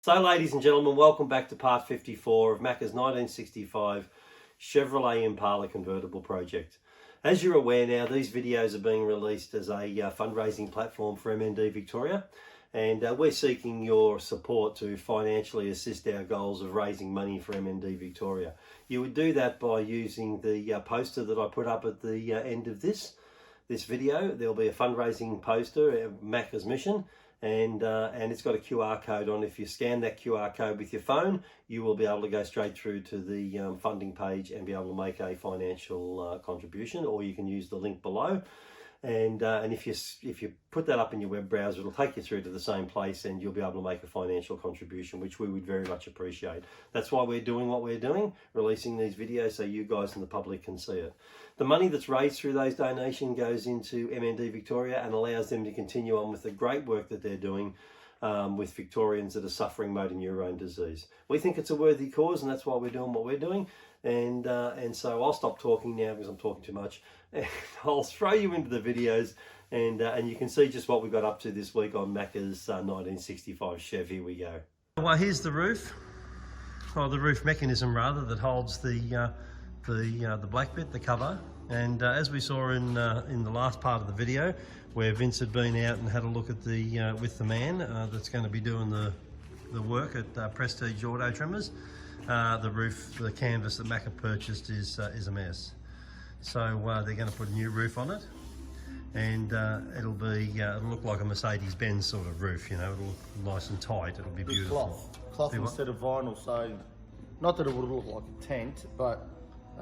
So ladies and gentlemen, welcome back to part 54 of Macka's 1965 Chevrolet Impala Convertible project. As you're aware now, these videos are being released as a fundraising platform for MND Victoria, and we're seeking your support to financially assist our goals of raising money for MND Victoria. You would do that by using the poster that I put up at the end of this video. There'll be a fundraising poster, Macka's mission, and it's got a QR code on. If you scan that QR code with your phone, you will be able to go straight through to the funding page and be able to make a financial contribution, or you can use the link below. And if you put that up in your web browser, it'll take you through to the same place, and you'll be able to make a financial contribution, which we would very much appreciate. That's why we're doing what we're doing, releasing these videos so you guys and the public can see it. The money that's raised through those donations goes into MND Victoria and allows them to continue on with the great work that they're doing with Victorians that are suffering motor neurone disease. We think it's a worthy cause, and that's why we're doing what we're doing. And so I'll stop talking now because I'm talking too much. And I'll throw you into the videos, and you can see just what we got up to this week on Macka's 1965 Chev. Here we go. Well, here's the roof, or the roof mechanism rather, that holds the black bit, the cover. And as we saw in the last part of the video, where Vince had been out and had a look at the with the man that's going to be doing the work at Prestige Auto Trimmers, the roof, the canvas that Macka purchased is a mess. So they're going to put a new roof on it, and it'll look like a Mercedes-Benz sort of roof. You know, it'll look nice and tight. It'll be beautiful. Cloth instead of vinyl. So not that it would look like a tent, but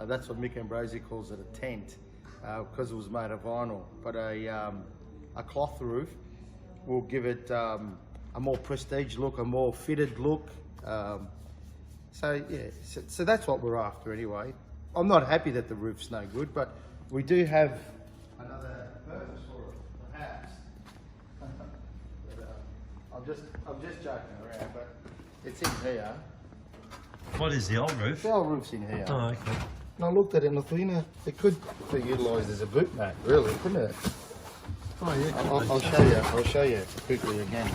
that's what Mick Ambrosio calls it, a tent, because it was made of vinyl. But a cloth roof will give it a more prestige look, a more fitted look. So yeah, so that's what we're after anyway. I'm not happy that the roof's no good, but we do have another purpose for it, perhaps. I'm just joking around, but it's in here. What is the old roof? The old roof's in here. Oh, okay. And I looked at it and I thought, you know, it could be utilised as a boot mat, really, couldn't it? Oh yeah. I'll show you quickly again.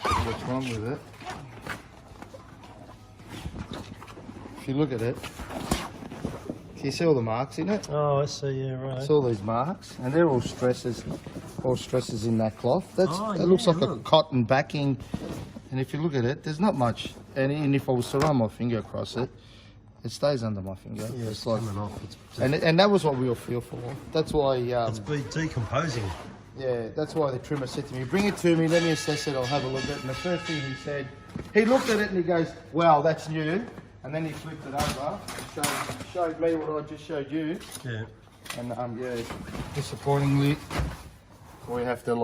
What's wrong with it? If you look at it, can you see all the marks in it? Oh, I see. Yeah, right. It's all these marks, and they're all stresses in that cloth. That yeah, looks like look. a cotton backing. And if you look at it, there's not much. And if I was to run my finger across it, it stays under my finger. Yeah, it's like, coming off. And that was what we all feel for. That's why. It's been decomposing. Yeah, that's why the trimmer said to me, "Bring it to me, let me assess it. I'll have a look at it." And the first thing he said, he looked at it and he goes, "Wow, that's new." And then he flipped it over and showed me what I just showed you. Yeah. And yeah, disappointingly, we have to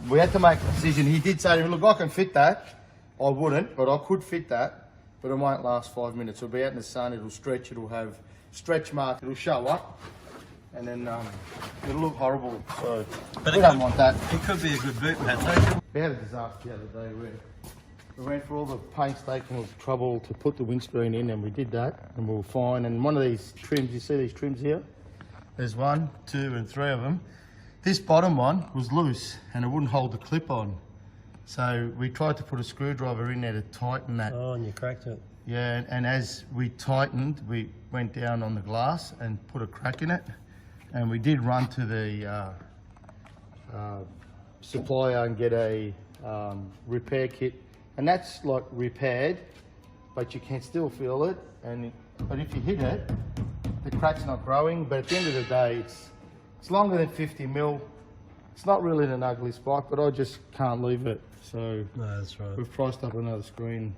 we had to make a decision. He did say to me, "Look, I can fit that. I wouldn't, but I could fit that. But it won't last 5 minutes. It'll be out in the sun. It'll stretch. It'll have stretch marks. It'll show up, and then it'll look horrible. So But we don't want that." It could be a good boot mat. We had a disaster the other day where we went for all the painstaking trouble to put the windscreen in, and we did that, and we were fine. And one of these trims, you see these trims here? There's 1, 2, and 3 of them. This bottom one was loose, and it wouldn't hold the clip on. So we tried to put a screwdriver in there to tighten that. Oh, and you cracked it. Yeah, and as we tightened, we went down on the glass and put a crack in it. And we did run to the supplier and get a repair kit. And that's like repaired, but you can still feel it. But if you hit it, the crack's not growing. But at the end of the day, it's longer than 50 mil. It's not really in an ugly spot, but I just can't leave it. So No, that's right. we've priced up another screen.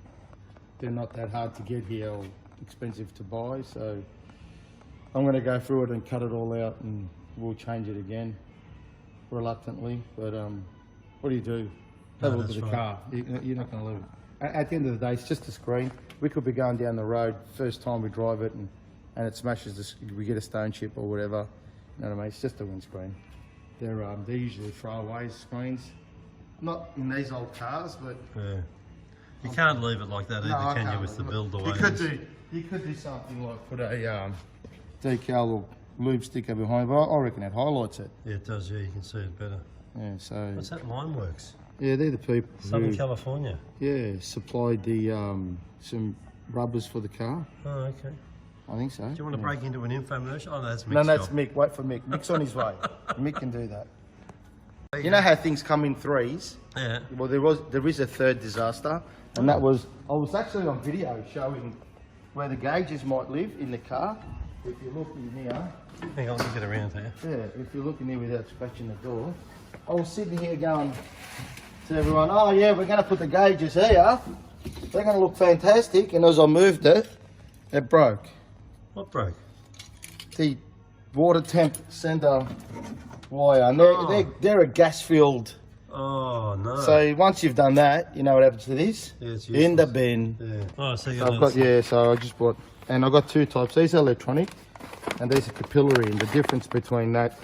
They're not that hard to get here or expensive to buy. So I'm going to go through it and cut it all out, and we'll change it again, reluctantly. But what do you do? Have a look at the car. You're not going to leave it. At the end of the day, it's just a screen. We could be going down the road, first time we drive it, and it smashes. We get a stone chip or whatever. You know what I mean? It's just a windscreen. They're usually throwaway screens. Not in these old cars, but Yeah. You can't leave it like that either, can you, with the build the way it is? You could do something like put a decal or lube sticker behind, but I reckon that highlights it. Yeah, it does. Yeah, you can see it better. Yeah. So What's that? Limeworks. Yeah, they're the people Southern who, California. yeah, supplied the some rubbers for the car. Oh, okay. I think so. Do you want to break into an infomercial? Oh, no, that's Mick's No, that's job. Mick. Wait for Mick. Mick's on his way. Mick can do that. You know how things come in threes? Yeah. Well, there is a third disaster, and that was, I was actually on video showing where the gauges might live in the car. If you look in here, Hang on, let me get around here. yeah, if you look in here without scratching the door, I was sitting here going to everyone, oh yeah, we're going to put the gauges here. They're going to look fantastic. And as I moved it, it broke. What broke? The water temp sender wire. And they're a gas-filled. Oh, no. So once you've done that, you know what happens to this? Yeah, it's in the useless. bin. Yeah. Oh, so you So I've got, so I just bought, and I've got two types. These are electronic, and these are capillary. And the difference between that,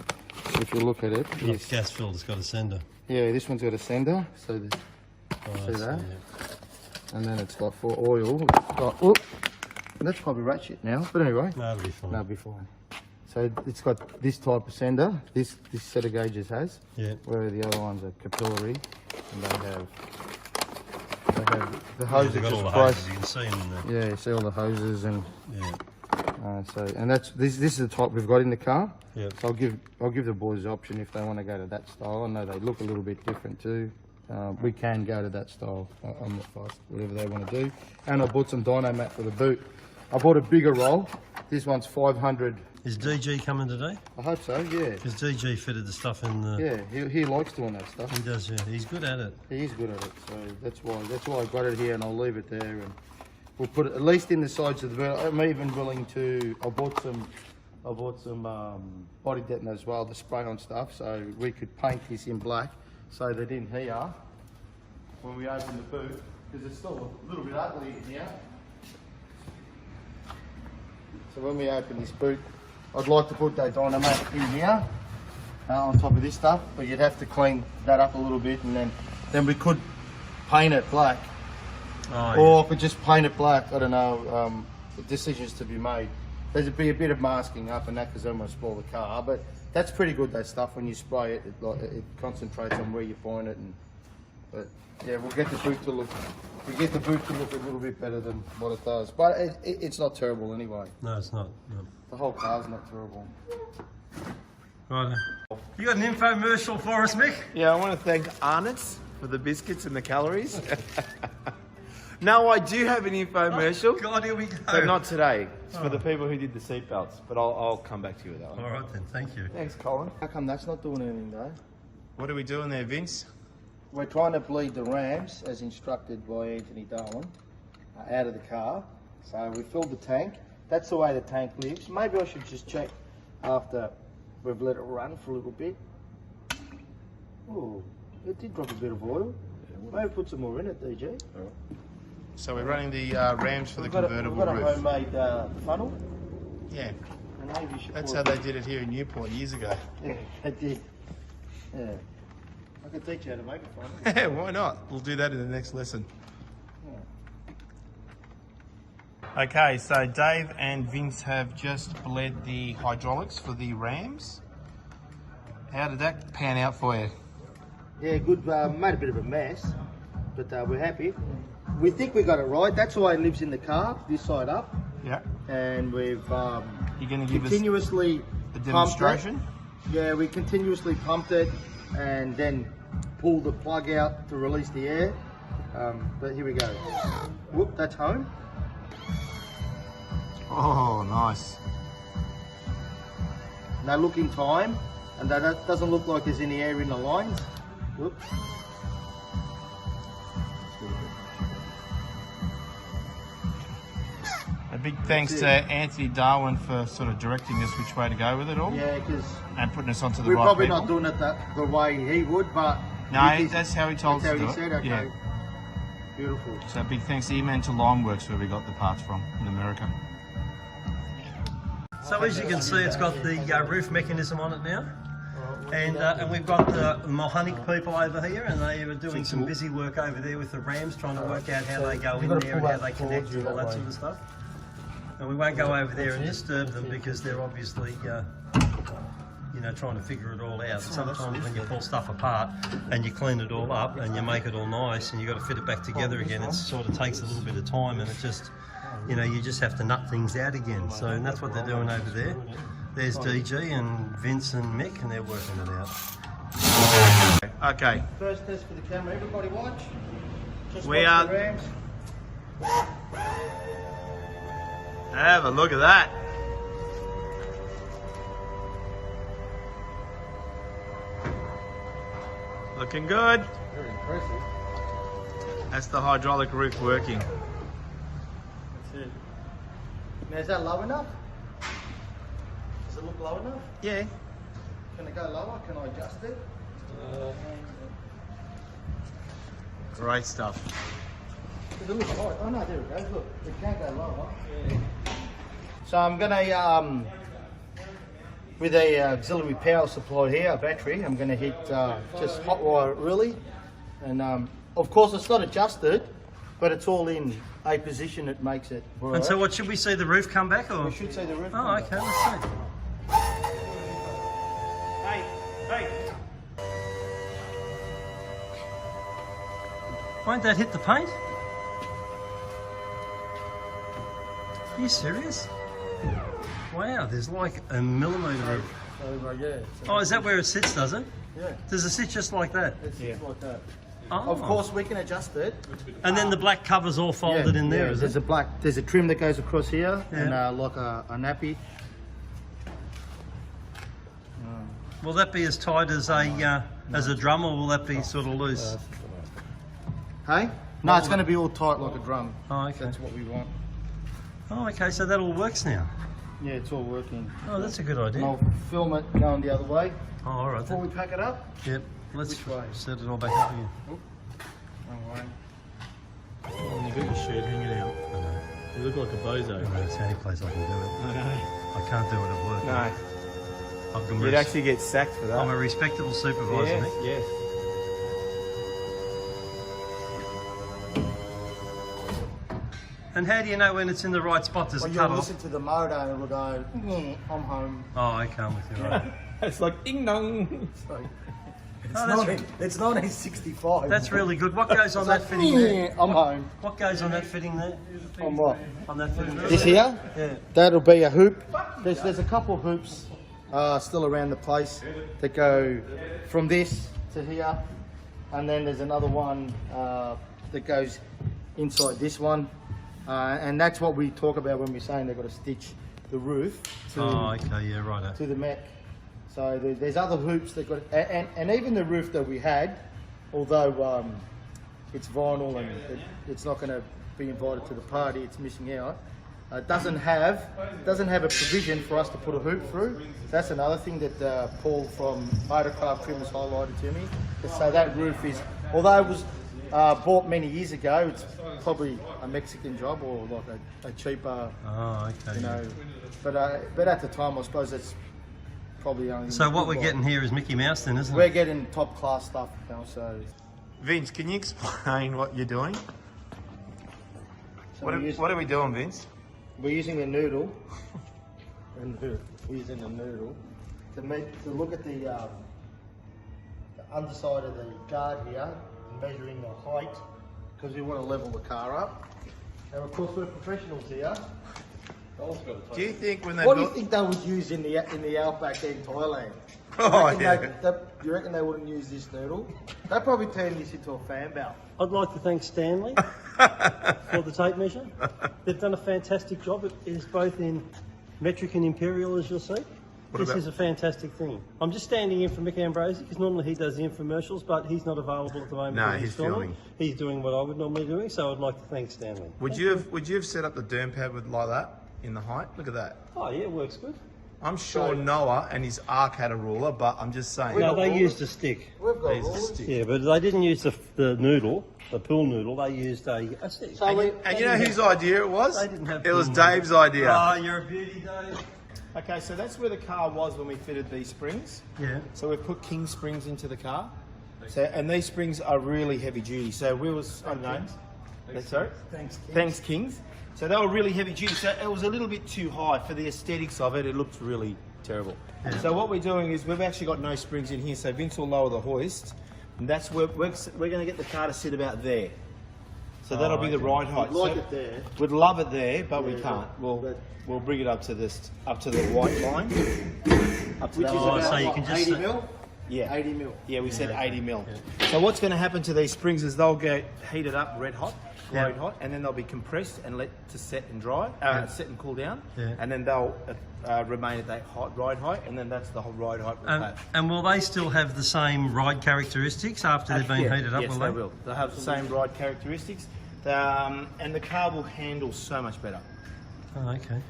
if you look at it, Not is, gas filled, it's got a sender. yeah, this one's got a sender. So this, Oh, see I see, that? yeah. And then it's got for oil. It's got, oh, that's probably ratchet now, but anyway, No, it'll be fine. that'll be fine. So it's got this type of sender. This set of gauges has. Yeah. Where the other ones are capillary, and they have the hoses They've got all just the hoses, priced. you can see them in there. Yeah, you see all the hoses and Yeah. so and that's this is the type we've got in the car. Yeah. So I'll give the boys the option if they want to go to that style. I know they look a little bit different too. We can go to that style. I'm not fussed, whatever they want to do. And I bought some dyno mat for the boot. I bought a bigger roll. This one's 500. Is DG coming today? I hope so. Yeah. Because DG fitted the stuff in the... Yeah. He likes doing that stuff. He does, yeah. He's good at it. He is good at it. So that's why I got it here, and I'll leave it there. And we'll put it at least in the sides of the boot. I'm even willing to. I bought some body detonators as well, the spray-on stuff, so we could paint this in black, so that in here, when we open the boot, because it's still a little bit ugly in here. So when we open this boot, I'd like to put that dynamite in here, on top of this stuff, but you'd have to clean that up a little bit, and then we could paint it black. Oh, Or I could just paint it black. I don't know. The decisions to be made. There'd be a bit of masking up and that, because then we'll spoil the car. But that's pretty good. That stuff when you spray it, it concentrates on where you point it. But yeah, we'll get the boot to look. We get the boot to look a little bit better than what it does. But it's not terrible anyway. No, it's not. No. The whole car's not terrible. Right. You got an infomercial for us, Mick? Yeah, I want to thank Arnott's for the biscuits and the calories. No, I do have an infomercial, God, here we go. but not today. It's for the people who did the seatbelts, but I'll come back to you with that one. All right then, thank you. Thanks, Colin. How come that's not doing anything though? What are we doing there, Vince? We're trying to bleed the rams, as instructed by Anthony Darwin, out of the car. So we filled the tank. That's the way the tank lives. Maybe I should just check after we've let it run for a little bit. Oh, it did drop a bit of oil. Maybe put some more in it, DG. So we're running the rams for the We've got convertible a roof. homemade funnel. Yeah, And maybe you should that's pour how it- they did it here in Newport years ago. Yeah, I did. Yeah. I could teach you how to make a funnel. Why not? We'll do that in the next lesson. Okay, so Dave and Vince have just bled the hydraulics for the rams. How did that pan out for you? Yeah, good. Made a bit of a mess, but we're happy. We think we got it right. That's why it lives in the car, this side up. Yeah. And we've You're going to give us continuously a pumped demonstration? it. Yeah, we continuously pumped it and then pulled the plug out to release the air. But here we go. Whoop, that's home. Oh, nice. Now look in time, and that doesn't look like there's any air in the lines. Whoops. A big thanks to Anthony Darwin for sort of directing us which way to go with it all Yeah, because and putting us onto the we're right probably people. not doing it the way he would, but No, it is- that's how he told that's us how to he do said. it. Okay, Yeah. beautiful. So big thanks to E-Man to Limeworks where we got the parts from in America. So as you can see, it's got the roof mechanism on it now. And we've got the Mohanic people over here, and they are doing some busy work over there with the rams, trying to work out how they go in there and how they connect and all that sort of stuff. And we won't go over there and disturb them because they're obviously, you know, trying to figure it all out. Sometimes when you pull stuff apart and you clean it all up and you make it all nice and you've got to fit it back together again, it sort of takes a little bit of time, and it just, you know, you just have to nut things out again. So and that's what they're doing over there. There's DG and Vince and Mick, and they're working it out. Okay. First test for the camera. Everybody watch. Just We watch are- the rams. Have a look at that. Looking good. Very impressive. That's the hydraulic roof working. That's it. Now, is that low enough? Does it look low enough? Yeah. Can it go lower? Can I adjust it? Great stuff. Does it look high? Oh no, there it goes. Look, it can go lower. Yeah. So I'm gonna with a auxiliary power supply here, a battery. I'm gonna hit just hot wire really, and of course it's not adjusted, but it's all in a position that makes it work. And so what, should we see the roof come back, or? We should see the roof. Oh, okay, let's see. Hey. Won't that hit the paint? Are you serious? Wow, there's like a millimetre of... So, yeah. So Oh, is that where it sits, does it? yeah. Does it sit just like that? It's like that. Oh. Of course, we can adjust it. And then the black cover's all folded in there, is there's it? a black. There's a trim that goes across here, Yeah. and like a nappy. Will that be as tight as a drum, or will that be sort of loose? Hey? No, it's going to be all tight like a drum. Oh, okay. That's what we want. Oh, okay, so that all works now. Yeah, it's all working. Oh, that's a good idea. And I'll film it going the other way Oh, all right before then. we pack it up. Yep, let's Which way? set it all back up again. Wrong way. You got your shirt hanging out. I know. You look like a bozo. It's the only place I can do it. I can't do it at work. No. I'm You'd actually get sacked for that. I'm a respectable supervisor, Yes, Nick. yes. And how do you know when it's in the right spot? Does Well, it you'll cut off? listen to the motor and it'll go, I'm home. Oh, okay, I'm with you, right. It's like ding dong. So, Oh, that's, it's 1965. that's really good. What goes on that fitting there? I'm home. What goes on that fitting there? I'm what? On that fitting there? This here? Yeah. That'll be a hoop. There's a couple of hoops still around the place that go from this to here, and then there's another one that goes inside this one, and that's what we talk about when we're saying they've got to stitch the roof to, Oh, okay, yeah, right. to the mech. So there's other hoops that got, and even the roof that we had, although it's vinyl and it's not going to be invited to the party, it's missing out. Doesn't have a provision for us to put a hoop through. That's another thing that Paul from Motorcraft Trim has highlighted to me. So that roof is, although it was bought many years ago, it's probably a Mexican job or like a cheaper, Oh, okay. you know. But at the time, I suppose it's probably only. So what we're getting here is Mickey Mouse then, isn't We're it? getting top class stuff now. So Vince, can you explain what you're doing? we're What are we doing, Vince? using a noodle. We're using a noodle to look at the underside of the guard here, measuring the height, because we want to level the car up. And of course, we're professionals here. Do you think when they What do you built... think they would use in the outback in Thailand? Oh, Reckon yeah. you reckon they wouldn't use this noodle? They'd probably turn this into a fan belt. I'd like to thank Stanley for the tape measure. They've done a fantastic job. It is both in metric and imperial, as you'll see. This is a fantastic thing. I'm just standing in for Mick Ambrosi because normally he does the infomercials, but he's not available at the moment. No, because he's filming. filming. He's doing what I would normally do, so I'd like to thank Stanley. Would you have set up the derm pad with like that in the height? Look at that. Oh yeah, it works good. I'm sure Noah and his ark had a ruler, but I'm just saying. No, they used a stick. We've got They used a rulers. stick. Yeah, but they didn't use the noodle, the pool noodle. They used a stick. So And you know whose idea it was? They didn't have It was pool Dave's idea. Oh, you're a beauty, Dave. Okay, so that's where the car was when we fitted these springs. Yeah. So we've put King springs into the car. So, and these springs are really heavy duty. So we was, I don't know. Sorry? Thanks, Kings. So they were really heavy duty. So it was a little bit too high for the aesthetics of it. It looked really Terrible. So what we're doing is we've actually got no springs in here, so Vince will lower the hoist, and that's where we're going to get the car to sit about there. So that'll be the ride height. We'd like it there. We'd love it there, but we can't. We'll bring it up to the white line. Up to Which that is line. about so you what, can just 80 say- mil? Yeah. 80 mil. Yeah, we said 80 mil. So what's going to happen to these springs is they'll get heated up red hot, glowing hot, and then they'll be compressed and let to set and dry, set and cool down, and then they'll remain at that ride height, and then that's the whole ride height we'll have. And will they still have the same ride characteristics after they've been heated up? Yes, will they will. They'll have the same ride characteristics, and the car will handle so much better. Oh, okay.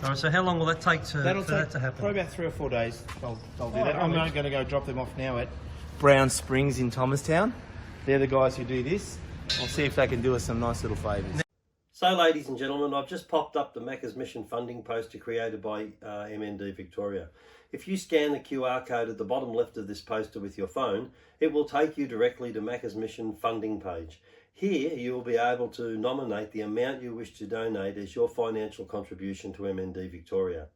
All right, so how long will that take for that to happen? Probably about 3 or 4 days. They'll do that. I'm going to go drop them off now at Brown Springs in Thomastown. They're the guys who do this. I'll see if they can do us some nice little favours. So, ladies and gentlemen, I've just popped up the Macca's Mission funding poster created by MND Victoria. If you scan the QR code at the bottom left of this poster with your phone, it will take you directly to Macca's Mission funding page. Here, you will be able to nominate the amount you wish to donate as your financial contribution to MND Victoria.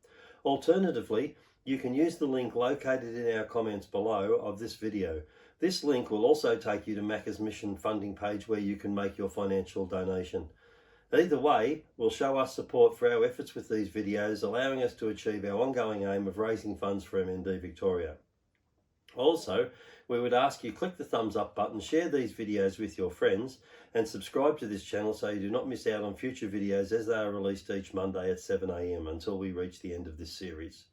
Alternatively, you can use the link located in our comments below of this video. This link will also take you to Macca's Mission funding page where you can make your financial donation. Either way will show us support for our efforts with these videos, allowing us to achieve our ongoing aim of raising funds for MND Victoria. Also, we would ask you click the thumbs up button, share these videos with your friends, and subscribe to this channel so you do not miss out on future videos as they are released each Monday at 7 AM until we reach the end of this series.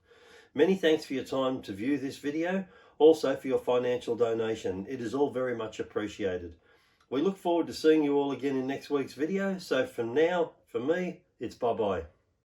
Many thanks for your time to view this video, also for your financial donation. It is all very much appreciated. We look forward to seeing you all again in next week's video. So for now, for me, it's bye-bye.